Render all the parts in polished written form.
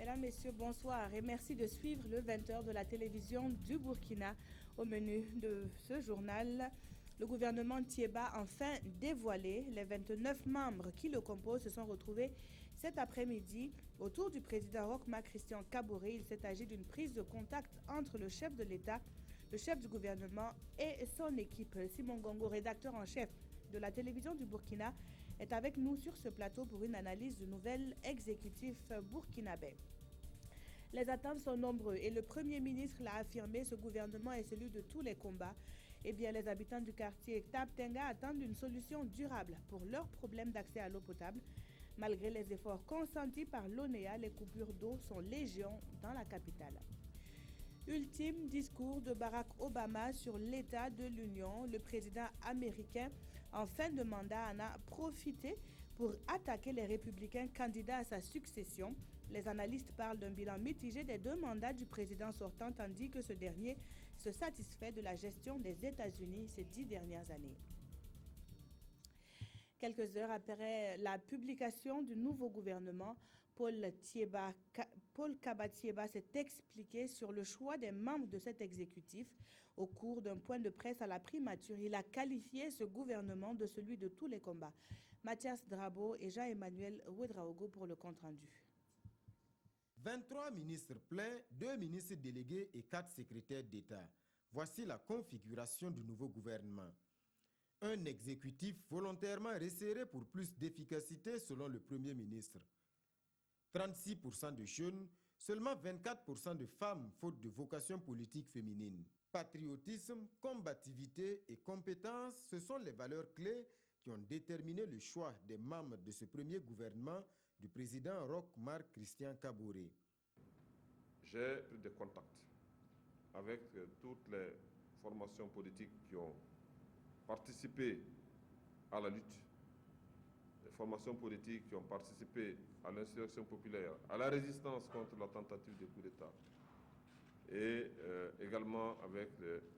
Mesdames, Messieurs, bonsoir et merci de suivre le 20h de la télévision du Burkina. Au menu de ce journal, le gouvernement Thiéba a enfin dévoilé. Les 29 membres qui le composent se sont retrouvés cet après-midi autour du président Roch-Marc Christian Kaboré. Il s'est agi d'une prise de contact entre le chef de l'État, le chef du gouvernement et son équipe. Simon Gongo, rédacteur en chef de la télévision du Burkina, est avec nous sur ce plateau pour une analyse du nouvel exécutif burkinabé. Les attentes sont nombreuses et le Premier ministre l'a affirmé, ce gouvernement est celui de tous les combats. Eh bien, les habitants du quartier Taptenga attendent une solution durable pour leurs problèmes d'accès à l'eau potable. Malgré les efforts consentis par l'ONEA, les coupures d'eau sont légion dans la capitale. Ultime discours de Barack Obama sur l'état de l'Union. Le président américain, en fin de mandat, en a profité pour attaquer les républicains candidats à sa succession. Les analystes parlent d'un bilan mitigé des 2 mandats du président sortant, tandis que ce dernier se satisfait de la gestion des États-Unis ces 10 dernières années. Quelques heures après la publication du nouveau gouvernement, Paul Kaba Thiéba s'est expliqué sur le choix des membres de cet exécutif. Au cours d'un point de presse à la primature, il a qualifié ce gouvernement de celui de tous les combats. Mathias Drabo et Jean-Emmanuel Ouedraogo pour le compte-rendu. 23 ministres pleins, 2 ministres délégués et 4 secrétaires d'État. Voici la configuration du nouveau gouvernement. Un exécutif volontairement resserré pour plus d'efficacité selon le Premier ministre. 36% de jeunes, seulement 24% de femmes faute de vocation politique féminine. Patriotisme, combativité et compétence, ce sont les valeurs clés qui ont déterminé le choix des membres de ce premier gouvernement du président Roch-Marc Christian Kaboré. J'ai pris des contacts avec toutes les formations politiques qui ont participé à la lutte, les formations politiques qui ont participé à l'insurrection populaire, à la résistance contre la tentative de coup d'État, et également avec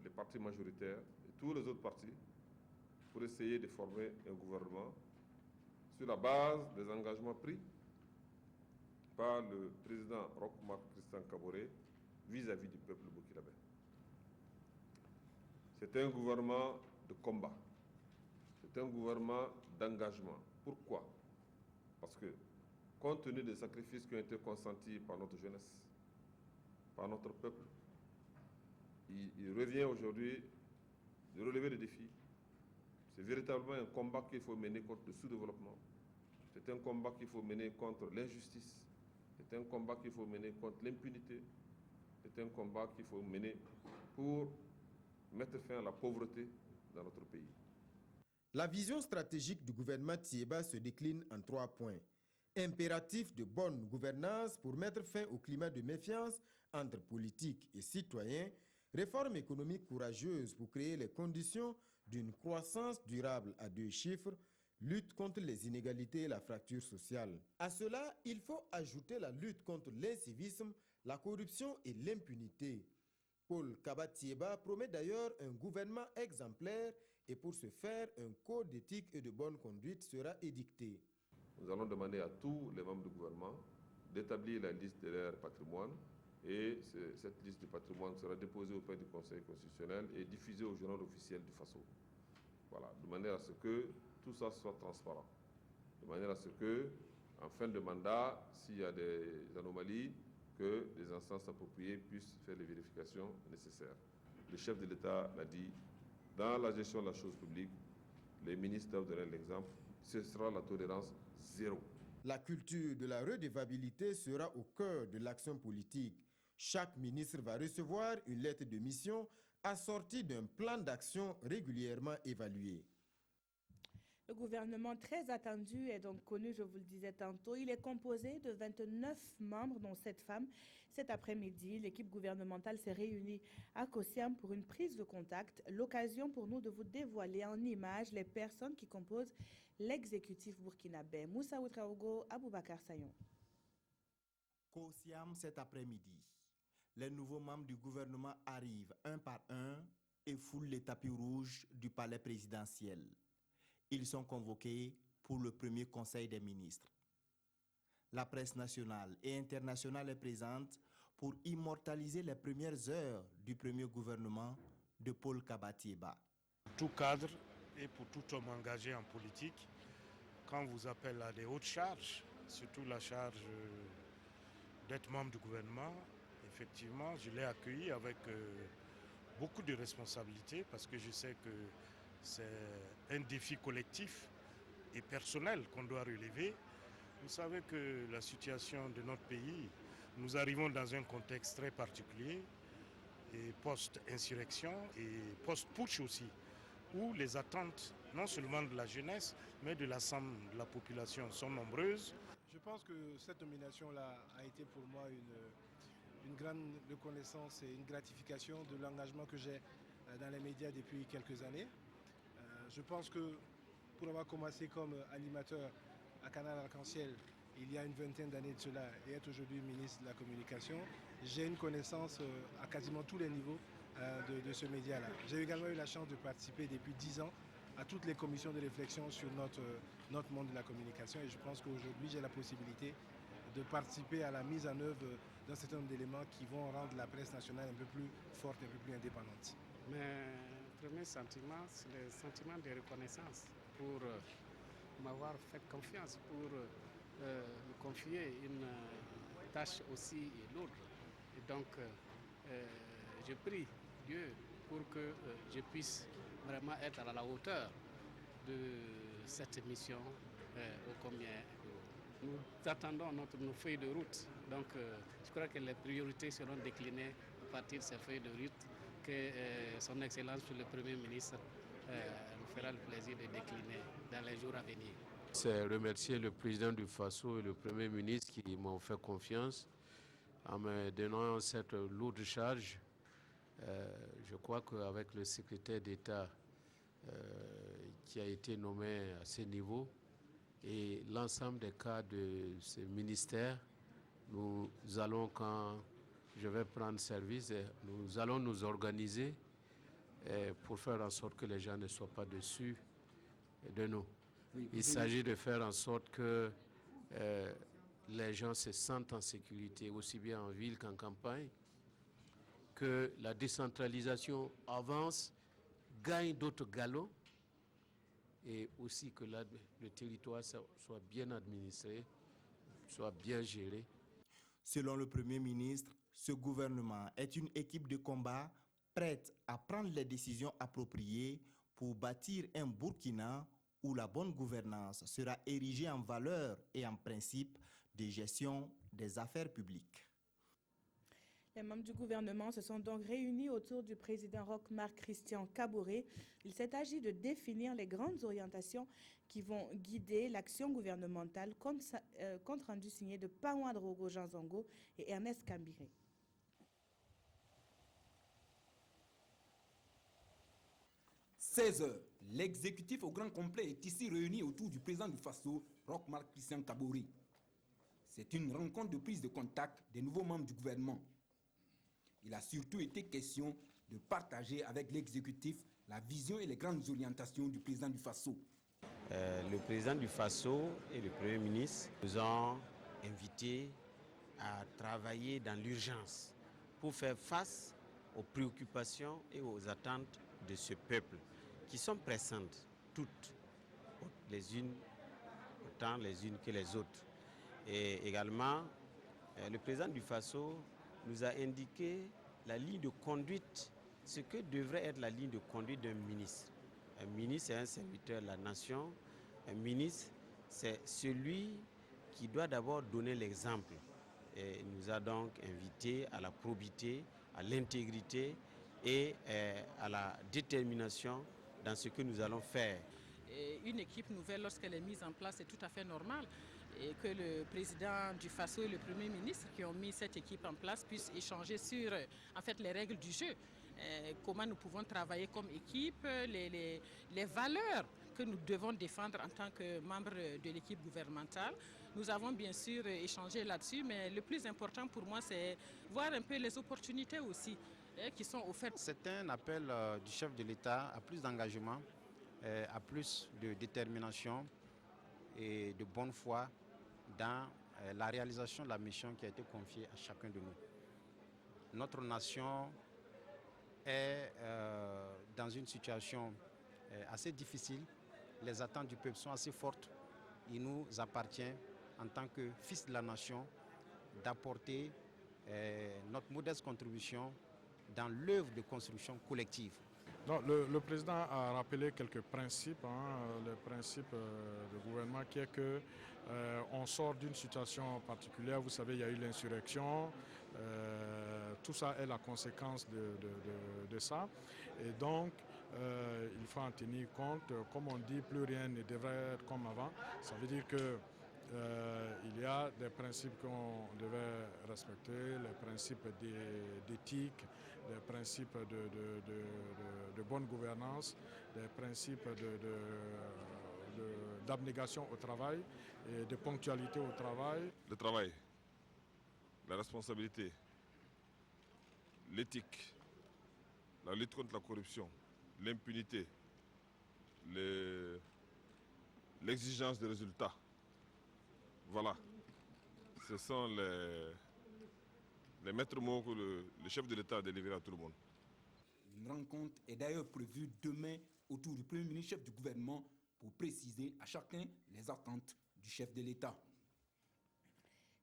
les partis majoritaires et tous les autres partis pour essayer de former un gouvernement sur la base des engagements pris par le président Roch-Marc Christian Kaboré vis-à-vis du peuple burkinabé. C'est un gouvernement de combat, c'est un gouvernement d'engagement. Pourquoi? Parce que, compte tenu des sacrifices qui ont été consentis par notre jeunesse, par notre peuple, il revient aujourd'hui de relever les défis. C'est véritablement un combat qu'il faut mener contre le sous-développement. C'est un combat qu'il faut mener contre l'injustice. C'est un combat qu'il faut mener contre l'impunité. C'est un combat qu'il faut mener pour mettre fin à la pauvreté dans notre pays. La vision stratégique du gouvernement Thiéba se décline en 3 points. Impératif de bonne gouvernance pour mettre fin au climat de méfiance entre politiques et citoyens. Réforme économique courageuse pour créer les conditions d'une croissance durable à 2 chiffres. Lutte contre les inégalités et la fracture sociale. À cela, il faut ajouter la lutte contre l'incivisme, la corruption et l'impunité. Paul Kaba Thiéba promet d'ailleurs un gouvernement exemplaire et pour ce faire, un code d'éthique et de bonne conduite sera édicté. Nous allons demander à tous les membres du gouvernement d'établir la liste de leur patrimoine et cette liste du patrimoine sera déposée auprès du Conseil constitutionnel et diffusée au journal officiel du Faso. Voilà, de manière à ce que tout ça soit transparent. De manière à ce que, en fin de mandat, s'il y a des anomalies, que les instances appropriées puissent faire les vérifications nécessaires. Le chef de l'État l'a dit, dans la gestion de la chose publique, les ministres doivent donner l'exemple, ce sera la tolérance zéro. La culture de la redevabilité sera au cœur de l'action politique. Chaque ministre va recevoir une lettre de mission assortie d'un plan d'action régulièrement évalué. Le gouvernement très attendu est donc connu, je vous le disais tantôt. Il est composé de 29 membres, dont 7 femmes. Cet après-midi, l'équipe gouvernementale s'est réunie à Kossiam pour une prise de contact. L'occasion pour nous de vous dévoiler en images les personnes qui composent l'exécutif burkinabé. Moussa Ouedraogo, Aboubakar Sayon. Kossiam cet après-midi. Les nouveaux membres du gouvernement arrivent un par un et foulent les tapis rouges du palais présidentiel. Ils sont convoqués pour le premier conseil des ministres. La presse nationale et internationale est présente pour immortaliser les premières heures du premier gouvernement de Paul Kaba-Thiéba. Tout cadre et pour tout homme engagé en politique, quand on vous appelle à des hautes charges, surtout la charge d'être membre du gouvernement, effectivement, je l'ai accueilli avec beaucoup de responsabilités parce que je sais que c'est un défi collectif et personnel qu'on doit relever. Vous savez que la situation de notre pays, nous arrivons dans un contexte très particulier, et post-insurrection et post-putsch aussi, où les attentes, non seulement de la jeunesse, mais de l'ensemble de la population sont nombreuses. Je pense que cette nomination-là a été pour moi une grande reconnaissance et une gratification de l'engagement que j'ai dans les médias depuis quelques années. Je pense que pour avoir commencé comme animateur à Canal Arc-en-Ciel il y a une vingtaine d'années de cela et être aujourd'hui ministre de la Communication, j'ai une connaissance à quasiment tous les niveaux de ce média-là. J'ai également eu la chance de participer depuis 10 ans à toutes les commissions de réflexion sur notre monde de la communication et je pense qu'aujourd'hui j'ai la possibilité de participer à la mise en œuvre d'un certain nombre d'éléments qui vont rendre la presse nationale un peu plus forte, un peu plus indépendante. Mes premiers sentiments, c'est le sentiment de reconnaissance pour m'avoir fait confiance, pour me confier une tâche aussi lourde. Et donc, je prie Dieu pour que je puisse vraiment être à la hauteur de cette mission ô combien lourde. Nous attendons nos feuilles de route. Donc, je crois que les priorités seront déclinées à partir de ces feuilles de route que son Excellence le Premier ministre nous fera le plaisir de décliner dans les jours à venir. C'est remercier le président du FASO et le Premier ministre qui m'ont fait confiance en me donnant cette lourde charge. Je crois qu'avec le secrétaire d'État qui a été nommé à ce niveau et l'ensemble des cadres de ce ministère, nous allons, quand je vais prendre service, nous allons nous organiser pour faire en sorte que les gens ne soient pas déçus de nous. Il s'agit de faire en sorte que les gens se sentent en sécurité, aussi bien en ville qu'en campagne, que la décentralisation avance, gagne d'autres galops, et aussi que le territoire soit bien administré, soit bien géré. Selon le Premier ministre, ce gouvernement est une équipe de combat prête à prendre les décisions appropriées pour bâtir un Burkina où la bonne gouvernance sera érigée en valeur et en principe de gestion des affaires publiques. Les membres du gouvernement se sont donc réunis autour du président Roch-Marc Christian Kaboré. Il s'est agi de définir les grandes orientations qui vont guider l'action gouvernementale, compte rendu signé de Paouan Drogo Jean Zongo et Ernest Kambiré. « 16 heures, l'exécutif au grand complet est ici réuni autour du président du FASO, Roch-Marc Christian Kaboré. C'est une rencontre de prise de contact des nouveaux membres du gouvernement. Il a surtout été question de partager avec l'exécutif la vision et les grandes orientations du président du FASO. Le président du FASO et le Premier ministre nous ont invités à travailler dans l'urgence pour faire face aux préoccupations et aux attentes de ce peuple qui sont pressantes, toutes, les unes autant les unes que les autres. Et également, le président du FASO nous a indiqué la ligne de conduite, ce que devrait être la ligne de conduite d'un ministre. Un ministre est un serviteur de la nation. Un ministre, c'est celui qui doit d'abord donner l'exemple. Et il nous a donc invités à la probité, à l'intégrité et à la détermination dans ce que nous allons faire. Et une équipe nouvelle, lorsqu'elle est mise en place, c'est tout à fait normal. Et que le président du FASO et le Premier ministre qui ont mis cette équipe en place puissent échanger sur en fait, les règles du jeu. Comment nous pouvons travailler comme équipe, les valeurs que nous devons défendre en tant que membres de l'équipe gouvernementale. Nous avons bien sûr échangé là-dessus, mais le plus important pour moi, c'est voir un peu les opportunités aussi qui sont offertes. C'est un appel du chef de l'État à plus d'engagement, à plus de détermination et de bonne foi dans la réalisation de la mission qui a été confiée à chacun de nous. Notre nation est dans une situation assez difficile. Les attentes du peuple sont assez fortes. Il nous appartient, en tant que fils de la nation, d'apporter notre modeste contribution dans l'œuvre de construction collective. Non, le président a rappelé quelques principes, les principes du gouvernement, qui est que on sort d'une situation particulière. Vous savez, il y a eu l'insurrection. Tout ça est la conséquence de ça. Et donc, il faut en tenir compte. Comme on dit, plus rien ne devrait être comme avant. Ça veut dire que il y a des principes qu'on devait respecter, les principes d'éthique, des principes de bonne gouvernance, des principes d'abnégation au travail et de ponctualité au travail. Le travail, la responsabilité, l'éthique, la lutte contre la corruption, l'impunité, l'exigence de résultats. Voilà, ce sont les maîtres mots que le chef de l'État a délivrés à tout le monde. Une rencontre est d'ailleurs prévue demain autour du Premier ministre, chef du gouvernement, pour préciser à chacun les attentes du chef de l'État.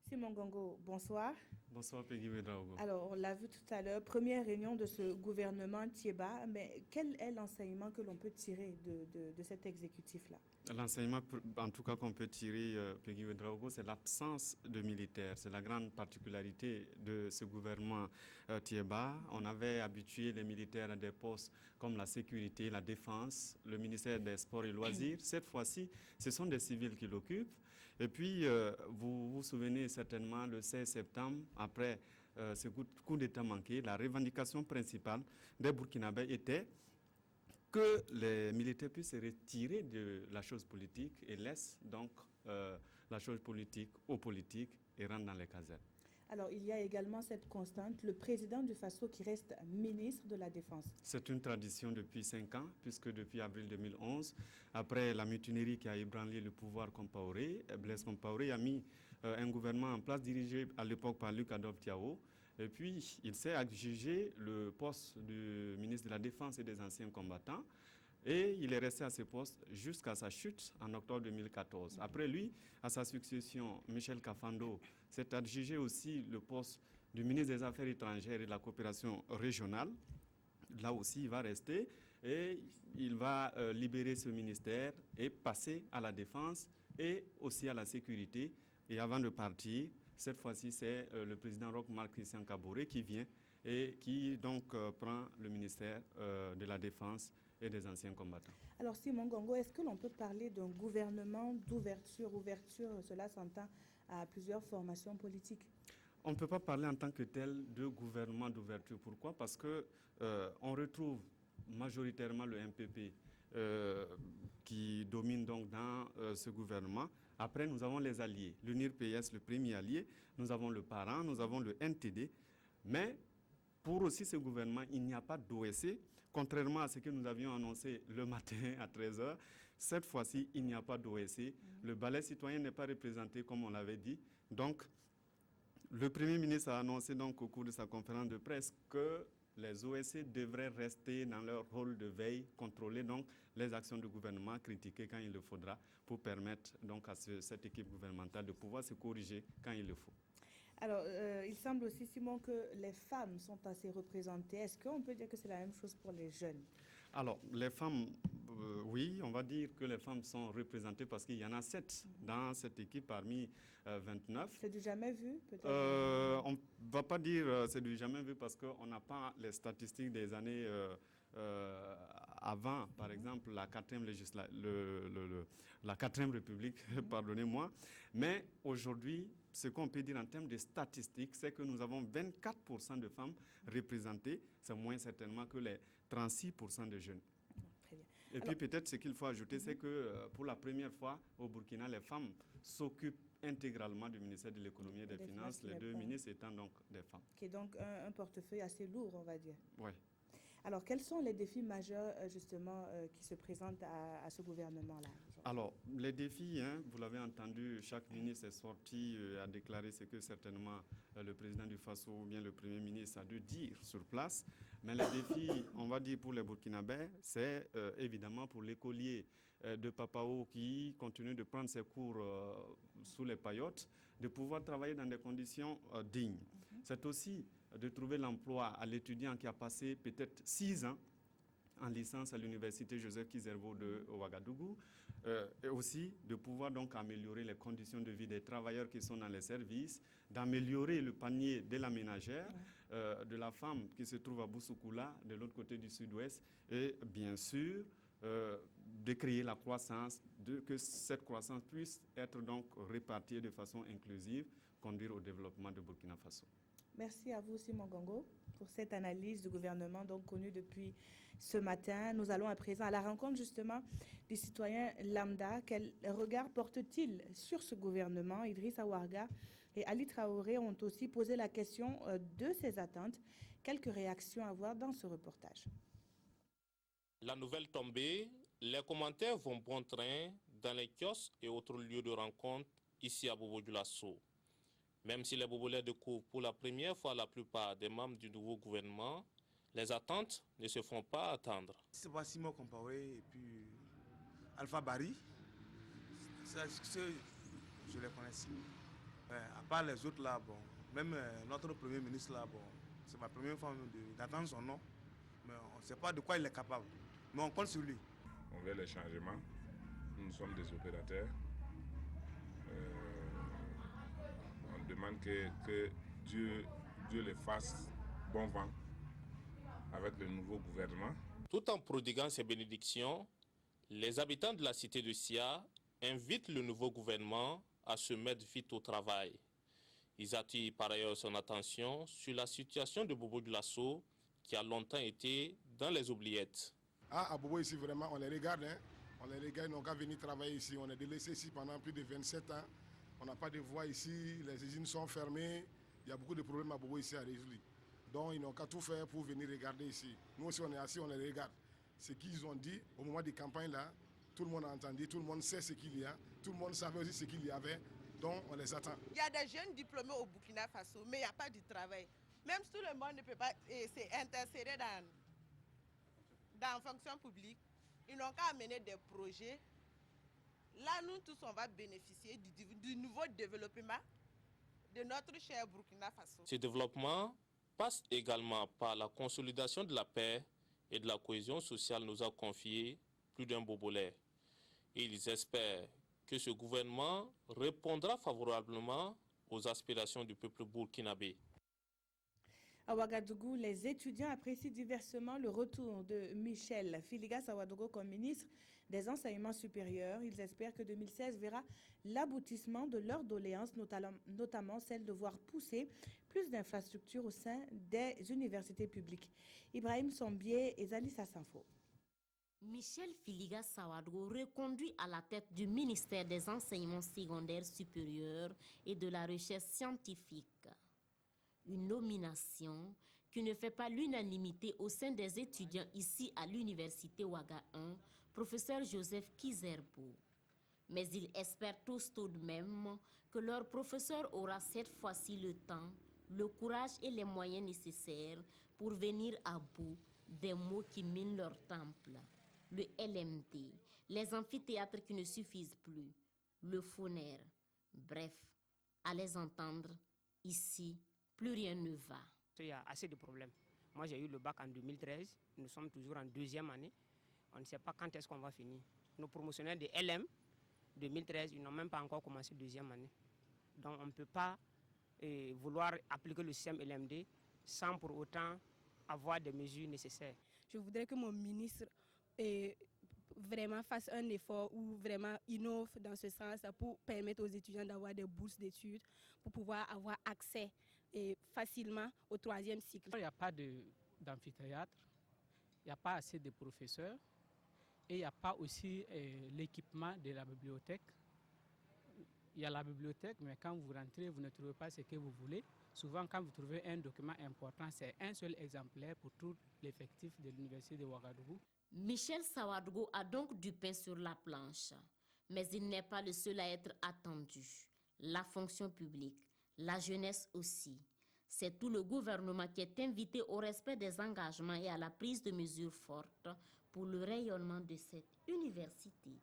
Simon Gongo, bonsoir. Bonsoir Peggy Ouedraogo. Alors, on l'a vu tout à l'heure, première réunion de ce gouvernement Thiéba, mais quel est l'enseignement que l'on peut tirer de cet exécutif-là? L'enseignement, en tout cas, qu'on peut tirer, Peggy Ouedraogo, c'est l'absence de militaires. C'est la grande particularité de ce gouvernement Thiéba. On avait habitué les militaires à des postes comme la sécurité, la défense, le ministère des Sports et Loisirs. Cette fois-ci, ce sont des civils qui l'occupent. Et puis, vous vous souvenez certainement, le 16 septembre, après ce coup d'État manqué, la revendication principale des Burkinabés était que les militaires puissent se retirer de la chose politique et laissent donc la chose politique aux politiques et rentrent dans les casernes. Alors, il y a également cette constante, le président du Faso qui reste ministre de la Défense. C'est une tradition depuis 5 ans, puisque depuis avril 2011, après la mutinerie qui a ébranlé le pouvoir Compaoré, Blaise Compaoré a mis un gouvernement en place dirigé à l'époque par Luc Adolphe Thiaw. Et puis, il s'est adjugé le poste du ministre de la Défense et des anciens combattants. Et il est resté à ce poste jusqu'à sa chute en octobre 2014. Après lui, à sa succession, Michel Kafando s'est adjugé aussi le poste du ministre des Affaires étrangères et de la coopération régionale. Là aussi, il va rester et il va libérer ce ministère et passer à la défense et aussi à la sécurité. Et avant de partir, cette fois-ci, c'est le président Roch-Marc Christian Kaboré qui vient et qui donc prend le ministère de la Défense et des anciens combattants. Alors Simon Gongo, est-ce que l'on peut parler d'un gouvernement d'ouverture? Ouverture, cela s'entend à plusieurs formations politiques. On ne peut pas parler en tant que tel de gouvernement d'ouverture. Pourquoi? Parce que on retrouve majoritairement le MPP qui domine donc dans ce gouvernement. Après, nous avons les alliés. L'UNIR PS, le premier allié. Nous avons le parent, nous avons le NTD. Mais pour aussi ce gouvernement, il n'y a pas d'OSC. Contrairement à ce que nous avions annoncé le matin à 13h, cette fois-ci, il n'y a pas d'OSC. Le balai citoyen n'est pas représenté comme on l'avait dit. Donc, le Premier ministre a annoncé donc au cours de sa conférence de presse que les OSC devraient rester dans leur rôle de veille, contrôler donc les actions du gouvernement, critiquer quand il le faudra, pour permettre donc à cette équipe gouvernementale de pouvoir se corriger quand il le faut. Alors, il semble aussi, Simon, que les femmes sont assez représentées. Est-ce qu'on peut dire que c'est la même chose pour les jeunes? Alors, les femmes, oui, on va dire que les femmes sont représentées parce qu'il y en a 7 dans cette équipe parmi 29. C'est du jamais vu, peut-être? On ne va pas dire c'est du jamais vu parce qu'on n'a pas les statistiques des années avant, par exemple, la 4e la 4e République, pardonnez-moi. Mais aujourd'hui, ce qu'on peut dire en termes de statistiques, c'est que nous avons 24% de femmes représentées. C'est moins certainement que les 36% de jeunes. Très bien. Et puis peut-être ce qu'il faut ajouter, c'est que pour la première fois au Burkina, les femmes s'occupent intégralement du ministère de l'économie et des finances, les deux ministres étant donc des femmes. Qui est donc un portefeuille assez lourd, on va dire. Oui. Alors, quels sont les défis majeurs, justement, qui se présentent à ce gouvernement-là aujourd'hui? Alors, les défis, vous l'avez entendu, chaque ministre est sorti a déclaré ce que certainement le président du FASO ou bien le Premier ministre a dû dire sur place. Mais les défis, on va dire pour les Burkinabés, c'est évidemment pour l'écolier de Papao qui continue de prendre ses cours sous les paillotes, de pouvoir travailler dans des conditions dignes. C'est aussi de trouver l'emploi à l'étudiant qui a passé peut-être 6 ans en licence à l'université Joseph Kizerbo de Ouagadougou, et aussi de pouvoir donc améliorer les conditions de vie des travailleurs qui sont dans les services, d'améliorer le panier de la ménagère, de la femme qui se trouve à Boussoukoula, de l'autre côté du sud-ouest, et bien sûr de créer la croissance, que cette croissance puisse être donc répartie de façon inclusive, conduire au développement de Burkina Faso. Merci à vous, Simon Gongo, pour cette analyse du gouvernement donc connue depuis ce matin. Nous allons à présent à la rencontre justement des citoyens lambda. Quel regard portent-ils sur ce gouvernement? Idrissa Ouarga et Ali Traoré ont aussi posé la question de ces attentes. Quelques réactions à voir dans ce reportage. La nouvelle tombée, les commentaires vont bon train dans les kiosques et autres lieux de rencontre ici à Bobo-Dioulasso. Même si les Bobolais découvrent pour la première fois la plupart des membres du nouveau gouvernement, les attentes ne se font pas attendre. C'est pas Simon Compaoré et puis Alpha Barry, je les connais. À part les autres là, bon, même notre Premier ministre là, bon, c'est ma première fois d'attendre son nom, mais on ne sait pas de quoi il est capable. Mais on compte sur lui. On veut les changements, nous sommes des opérateurs. On demande que Dieu les fasse bon vent avec le nouveau gouvernement. Tout en prodiguant ses bénédictions, les habitants de la cité de Sia invitent le nouveau gouvernement à se mettre vite au travail. Ils attirent par ailleurs son attention sur la situation de Bobo-Dioulasso qui a longtemps été dans les oubliettes. À Bobo ici vraiment on les regarde, on les regarde, ils n'ont qu'à venir travailler ici. On est délaissé ici pendant plus de 27 ans. On n'a pas de voie ici, les usines sont fermées, il y a beaucoup de problèmes à Bobo ici à résoudre. Donc ils n'ont qu'à tout faire pour venir regarder ici. Nous aussi on est assis, on les regarde. Ce qu'ils ont dit au moment des campagnes là, tout le monde a entendu, tout le monde sait ce qu'il y a, tout le monde savait aussi ce qu'il y avait, donc on les attend. Il y a des jeunes diplômés au Burkina Faso, mais il n'y a pas de travail. Même si tout le monde ne peut pas s'insérer dans la fonction publique, ils n'ont qu'à amener des projets. Là, nous tous, on va bénéficier du nouveau développement de notre cher Burkina Faso. Ce développement passe également par la consolidation de la paix et de la cohésion sociale, nous a confié plus d'un Bobolais. Et ils espèrent que ce gouvernement répondra favorablement aux aspirations du peuple burkinabé. À Ouagadougou, les étudiants apprécient diversement le retour de Michel Filigas Ouagadougou comme ministre des enseignements supérieurs. Ils espèrent que 2016 verra l'aboutissement de leurs doléances, notamment celle de voir pousser plus d'infrastructures au sein des universités publiques. Ibrahim Sombier et Zali Sassanfo. Michel Filigas Ouagadougou reconduit à la tête du ministère des enseignements secondaires supérieurs et de la recherche scientifique. Une nomination qui ne fait pas l'unanimité au sein des étudiants ici à l'université Ouaga 1, professeur Joseph Kizerbo. Mais ils espèrent tous tout de même que leur professeur aura cette fois-ci le temps, le courage et les moyens nécessaires pour venir à bout des maux qui minent leur temple. Le LMD, les amphithéâtres qui ne suffisent plus, le phonaire. Bref, à les entendre, ici, plus rien ne va. Il y a assez de problèmes. Moi, j'ai eu le bac en 2013. Nous sommes toujours en deuxième année. On ne sait pas quand est-ce qu'on va finir. Nos promotionnels de LM 2013, ils n'ont même pas encore commencé deuxième année. Donc, on ne peut pas vouloir appliquer le système LMD sans pour autant avoir des mesures nécessaires. Je voudrais que mon ministre vraiment fasse un effort ou vraiment innove dans ce sens pour permettre aux étudiants d'avoir des bourses d'études, pour pouvoir avoir accès facilement au troisième cycle. Il n'y a pas d'amphithéâtre, il n'y a pas assez de professeurs et il n'y a pas aussi l'équipement de la bibliothèque. Il y a la bibliothèque, mais quand vous rentrez, vous ne trouvez pas ce que vous voulez. Souvent, quand vous trouvez un document important, c'est un seul exemplaire pour tout l'effectif de l'université de Ouagadougou. Michel Ouagadougou a donc du pain sur la planche. Mais il n'est pas le seul à être attendu. La fonction publique, la jeunesse aussi. C'est tout le gouvernement qui est invité au respect des engagements et à la prise de mesures fortes pour le rayonnement de cette université.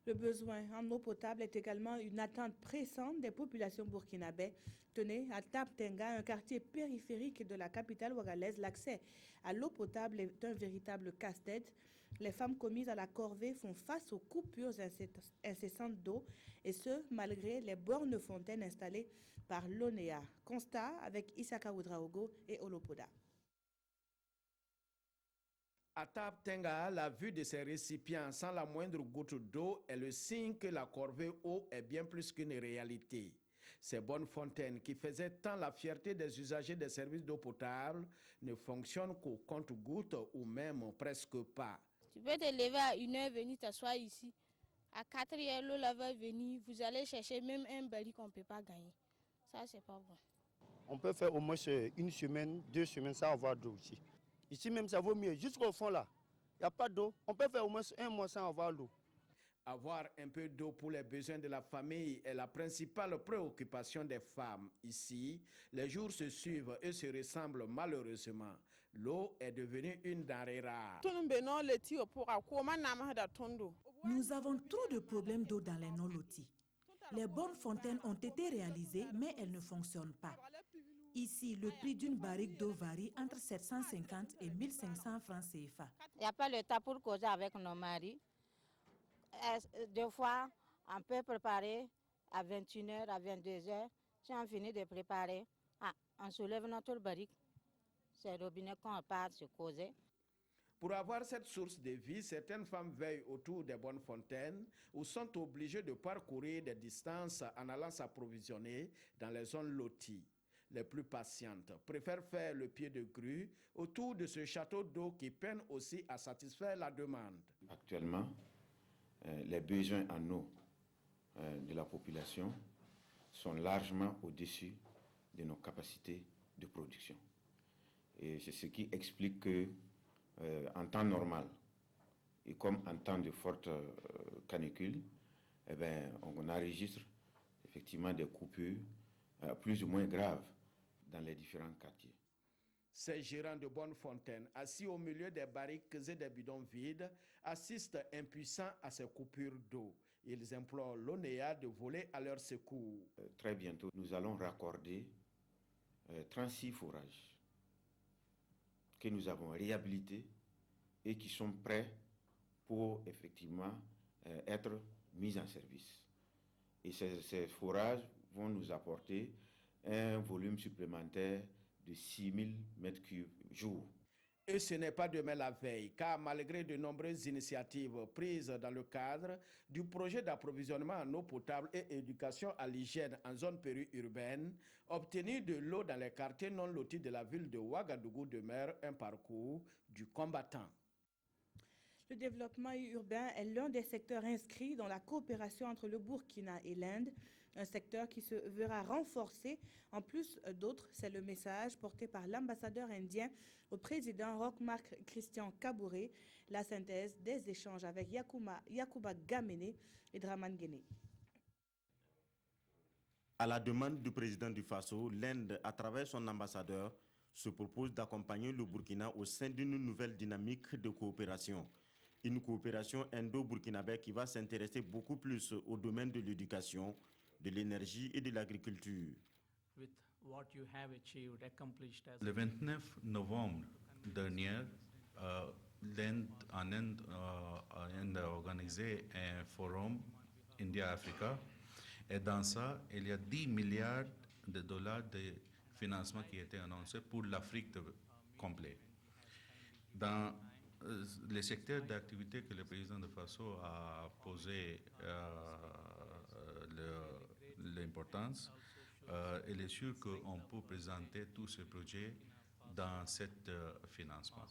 Le besoin en eau potable est également une attente pressante des populations burkinabè. Tenez, à Taptenga, un quartier périphérique de la capitale ouagalaise, l'accès à l'eau potable est un véritable casse-tête. Les femmes commises à la corvée font face aux coupures incessantes d'eau, et ce, malgré les bornes fontaines installées par l'ONEA. Constat avec Isaka Oudraogo et Olopoda. À Taptenga, la vue de ces récipients sans la moindre goutte d'eau est le signe que la corvée eau est bien plus qu'une réalité. Ces bonnes fontaines qui faisaient tant la fierté des usagers des services d'eau potable ne fonctionnent qu'au compte-gouttes ou même presque pas. Tu peux te lever à 1h, venir t'asseoir ici. À 4h, l'eau là va venir. Vous allez chercher même un baril qu'on ne peut pas gagner. Ça, c'est pas bon. On peut faire au moins une semaine, 2 semaines sans avoir d'eau ici. Ici même, ça vaut mieux. Jusqu'au fond là, il n'y a pas d'eau. On peut faire au moins 1 mois sans avoir l'eau. Avoir un peu d'eau pour les besoins de la famille est la principale préoccupation des femmes. Ici, les jours se suivent et se ressemblent malheureusement. L'eau est devenue une denrée rare. Nous avons trop de problèmes d'eau dans les non-lotis. Les bonnes fontaines ont été réalisées, mais elles ne fonctionnent pas. Ici, le prix d'une barrique d'eau varie entre 750 et 1500 francs CFA. Il n'y a pas le temps pour causer avec nos maris. Deux fois, on peut préparer à 21h, à 22h. Si on finit de préparer, on soulève notre barrique. C'est le robinet qu'on part se causer. Pour avoir cette source de vie, certaines femmes veillent autour des bonnes fontaines ou sont obligées de parcourir des distances en allant s'approvisionner dans les zones loties. Les plus patientes préfèrent faire le pied de grue autour de ce château d'eau qui peine aussi à satisfaire la demande. Actuellement, les besoins en eau de la population sont largement au-dessus de nos capacités de production. Et c'est ce qui explique que, en temps normal, et comme en temps de forte canicule, eh bien, on enregistre effectivement des coupures plus ou moins graves dans les différents quartiers. Ces gérants de bonnes fontaines, assis au milieu des barriques et des bidons vides, assistent impuissants à ces coupures d'eau. Ils implorent l'ONEA de voler à leur secours. Très bientôt, nous allons raccorder 36 forages que nous avons réhabilités et qui sont prêts pour effectivement être mis en service. Et ces forages vont nous apporter un volume supplémentaire de 6000 m3 jour. Et ce n'est pas demain la veille, car malgré de nombreuses initiatives prises dans le cadre du projet d'approvisionnement en eau potable et éducation à l'hygiène en zone périurbaine, obtenir de l'eau dans les quartiers non lotis de la ville de Ouagadougou demeure un parcours du combattant. Le développement urbain est l'un des secteurs inscrits dans la coopération entre le Burkina et l'Inde, un secteur qui se verra renforcé. En plus d'autres, c'est le message porté par l'ambassadeur indien au président Roch-Marc Christian Kaboré, la synthèse des échanges avec Yacouba Gamene et Draman Guéné. À la demande du président du Faso, l'Inde, à travers son ambassadeur, se propose d'accompagner le Burkina au sein d'une nouvelle dynamique de coopération. Une coopération indo-burkinabè qui va s'intéresser beaucoup plus au domaine de l'éducation, de l'énergie et de l'agriculture. Le 29 novembre dernier, l'Inde a organisé un forum India-Africa et dans ça, il y a 10 milliards de dollars de financement qui étaient annoncés pour l'Afrique complète. Dans les secteurs d'activité que le président de Faso a posé l'importance, il est sûr qu'on peut présenter tous ces projets dans ce financement.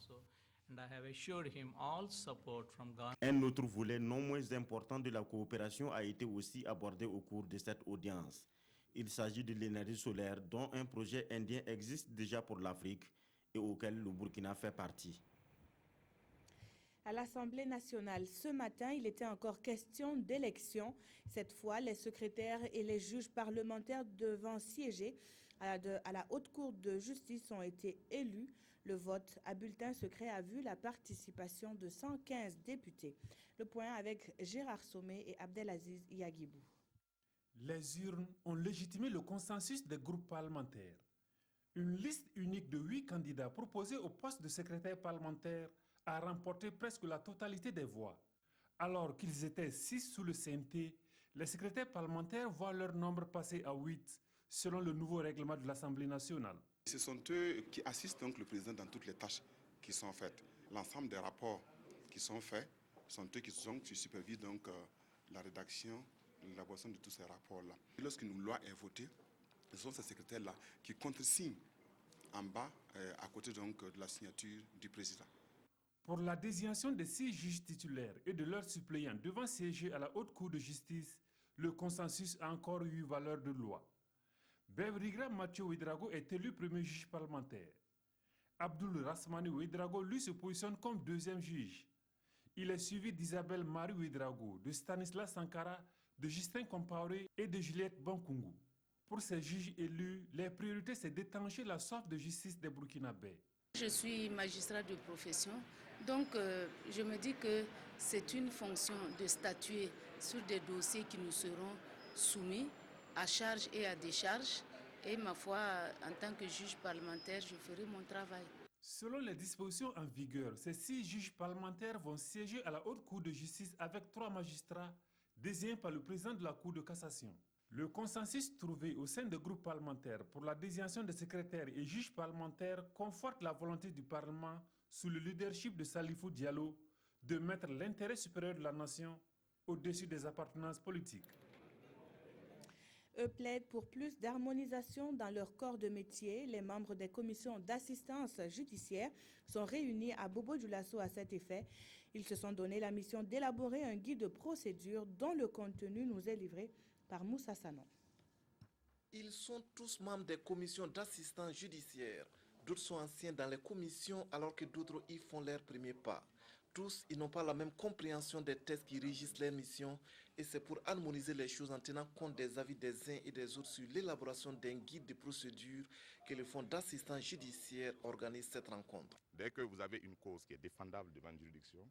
Un autre volet non moins important de la coopération a été aussi abordé au cours de cette audience. Il s'agit de l'énergie solaire dont un projet indien existe déjà pour l'Afrique et auquel le Burkina fait partie. À l'Assemblée nationale, ce matin, il était encore question d'élection. Cette fois, les secrétaires et les juges parlementaires devant siéger à la Haute Cour de justice ont été élus. Le vote à bulletin secret a vu la participation de 115 députés. Le point avec Gérard Sommet et Abdelaziz Yagibou. Les urnes ont légitimé le consensus des groupes parlementaires. Une liste unique de 8 candidats proposés au poste de secrétaire parlementaire a remporté presque la totalité des voix. Alors qu'ils étaient 6 sous le CNT, les secrétaires parlementaires voient leur nombre passer à 8, selon le nouveau règlement de l'Assemblée nationale. Ce sont eux qui assistent donc le président dans toutes les tâches qui sont faites. L'ensemble des rapports qui sont faits sont eux qui supervisent donc la rédaction, l'élaboration de tous ces rapports-là. Lorsqu'une loi est votée, ce sont ces secrétaires-là qui contresignent en bas, à côté donc de la signature du président. Pour la désignation des 6 juges titulaires et de leurs suppléants devant siéger à la Haute Cour de justice, le consensus a encore eu valeur de loi. Bevrigra Mathieu Ouedraogo est élu premier juge parlementaire. Abdul Rasmani Ouedraogo, lui, se positionne comme deuxième juge. Il est suivi d'Isabelle Marie Ouedraogo, de Stanislas Sankara, de Justin Compaoré et de Juliette Bankungu. Pour ces juges élus, les priorités, c'est d'étancher la soif de justice des Burkinabés. Je suis magistrat de profession, donc je me dis que c'est une fonction de statuer sur des dossiers qui nous seront soumis à charge et à décharge. Et ma foi, en tant que juge parlementaire, je ferai mon travail. Selon les dispositions en vigueur, ces 6 juges parlementaires vont siéger à la Haute Cour de justice avec 3 magistrats désignés par le président de la Cour de cassation. Le consensus trouvé au sein des groupes parlementaires pour la désignation des secrétaires et juges parlementaires conforte la volonté du Parlement, sous le leadership de Salifou Diallo, de mettre l'intérêt supérieur de la nation au-dessus des appartenances politiques. Eux plaident pour plus d'harmonisation dans leur corps de métier. Les membres des commissions d'assistance judiciaire sont réunis à Bobo-Dioulasso à cet effet. Ils se sont donné la mission d'élaborer un guide de procédure dont le contenu nous est livré par Moussa Sanon. Ils sont tous membres des commissions d'assistance judiciaire. D'autres sont anciens dans les commissions alors que d'autres y font leurs premiers pas. Tous, ils n'ont pas la même compréhension des textes qui régissent leurs missions et c'est pour harmoniser les choses en tenant compte des avis des uns et des autres sur l'élaboration d'un guide de procédure que le Fonds d'assistance judiciaire organise cette rencontre. Dès que vous avez une cause qui est défendable devant une juridiction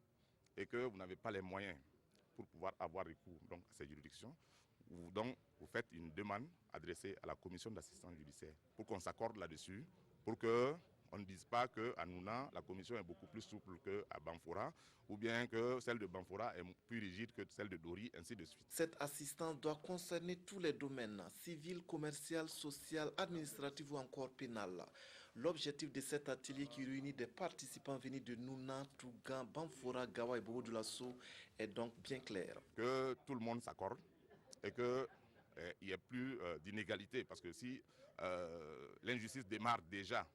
et que vous n'avez pas les moyens pour pouvoir avoir recours donc, à cette juridiction, vous faites une demande adressée à la commission d'assistance judiciaire pour qu'on s'accorde là-dessus, pour qu'on ne dise pas qu'à Nouna, la commission est beaucoup plus souple qu'à Banfora, ou bien que celle de Banfora est plus rigide que celle de Dori, ainsi de suite. Cette assistance doit concerner tous les domaines, civil, commercial, social, administratif ou encore pénal. L'objectif de cet atelier qui réunit des participants venus de Nouna, Tougan, Banfora, Gawa et Bobo-Dioulasso est donc bien clair. Que tout le monde s'accorde et qu'il n'y ait plus d'inégalité, parce que si l'injustice démarre déjà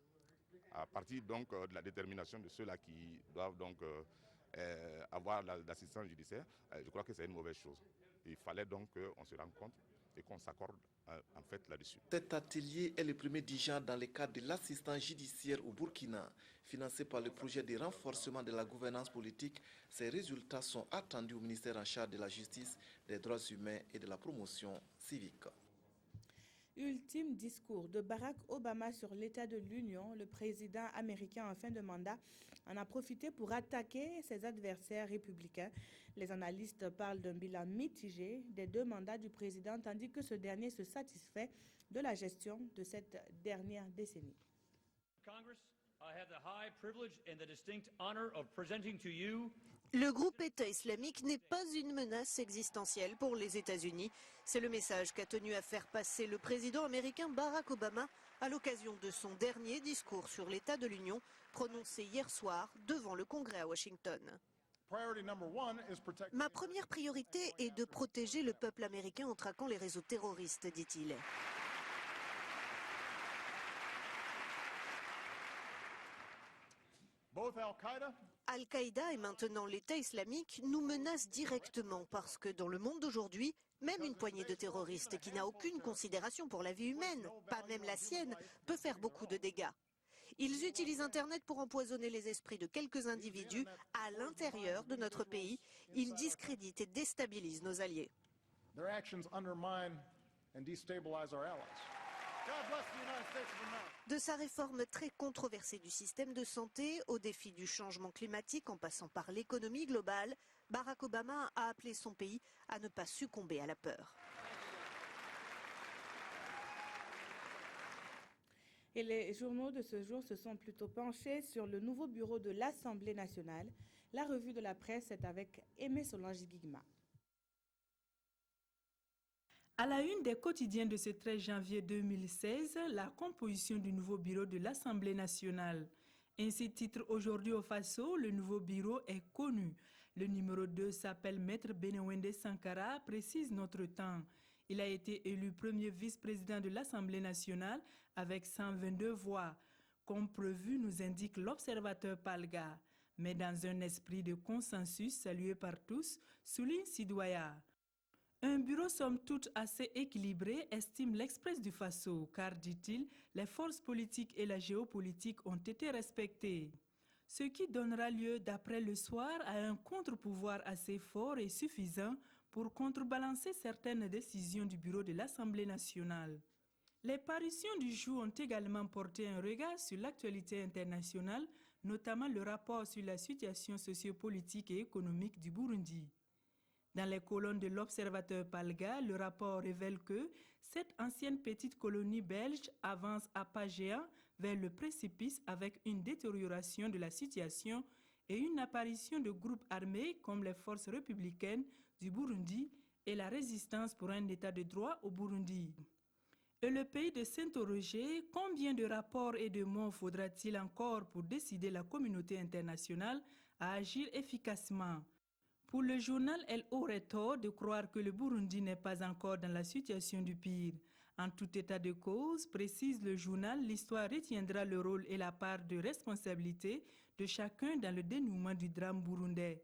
à partir donc de la détermination de ceux-là qui doivent donc avoir l'assistance judiciaire, je crois que c'est une mauvaise chose. Il fallait donc qu'on se rencontre et qu'on s'accorde en fait là-dessus. Cet atelier est le premier du genre dans le cadre de l'assistance judiciaire au Burkina, financé par le projet de renforcement de la gouvernance politique. Ces résultats sont attendus au ministère en charge de la justice, des droits humains et de la promotion civique. Ultime discours de Barack Obama sur l'état de l'Union. Le président américain en fin de mandat en a profité pour attaquer ses adversaires républicains. Les analystes parlent d'un bilan mitigé des 2 mandats du président, tandis que ce dernier se satisfait de la gestion de cette dernière décennie. Congress, I have the high privilege and the distinct honor of presenting to you. Le groupe État islamique n'est pas une menace existentielle pour les États-Unis. C'est le message qu'a tenu à faire passer le président américain Barack Obama à l'occasion de son dernier discours sur l'état de l'Union, prononcé hier soir devant le Congrès à Washington. Ma première priorité est de protéger le peuple américain en traquant les réseaux terroristes, dit-il. Al-Qaïda et maintenant l'État islamique nous menacent directement parce que dans le monde d'aujourd'hui, même une poignée de terroristes qui n'a aucune considération pour la vie humaine, pas même la sienne, peut faire beaucoup de dégâts. Ils utilisent Internet pour empoisonner les esprits de quelques individus à l'intérieur de notre pays. Ils discréditent et déstabilisent nos alliés. Their actions undermine and destabilize our allies. De sa réforme très controversée du système de santé au défi du changement climatique en passant par l'économie globale, Barack Obama a appelé son pays à ne pas succomber à la peur. Et les journaux de ce jour se sont plutôt penchés sur le nouveau bureau de l'Assemblée nationale. La revue de la presse est avec Aimé Solange-Guigma. À la une des quotidiens de ce 13 janvier 2016, la composition du nouveau bureau de l'Assemblée nationale. Ainsi titre aujourd'hui au Faso, le nouveau bureau est connu. Le numéro 2 s'appelle Maître Benewende Sankara, précise Notre Temps. Il a été élu premier vice-président de l'Assemblée nationale avec 122 voix. Comme prévu, nous indique l'observateur Palga. Mais dans un esprit de consensus salué par tous, souligne Sidouaya. Un bureau somme toute assez équilibré, estime l'Express du Faso, car, dit-il, les forces politiques et la géopolitique ont été respectées. Ce qui donnera lieu, d'après Le Soir, à un contre-pouvoir assez fort et suffisant pour contrebalancer certaines décisions du bureau de l'Assemblée nationale. Les parutions du jour ont également porté un regard sur l'actualité internationale, notamment le rapport sur la situation sociopolitique et économique du Burundi. Dans les colonnes de l'Observateur Palga, le rapport révèle que cette ancienne petite colonie belge avance à pas géants vers le précipice avec une détérioration de la situation et une apparition de groupes armés comme les forces républicaines du Burundi et la résistance pour un état de droit au Burundi. Et le pays de s'interroger, combien de rapports et de mots faudra-t-il encore pour décider la communauté internationale à agir efficacement? Pour le journal, elle aurait tort de croire que le Burundi n'est pas encore dans la situation du pire. En tout état de cause, précise le journal, l'histoire retiendra le rôle et la part de responsabilité de chacun dans le dénouement du drame burundais.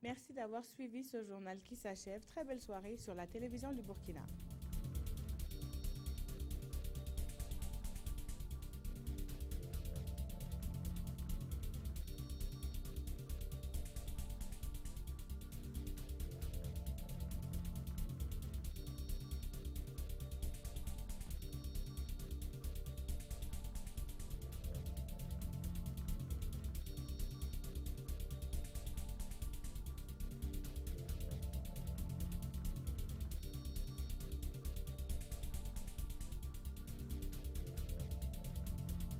Merci d'avoir suivi ce journal qui s'achève. Très belle soirée sur la télévision du Burkina.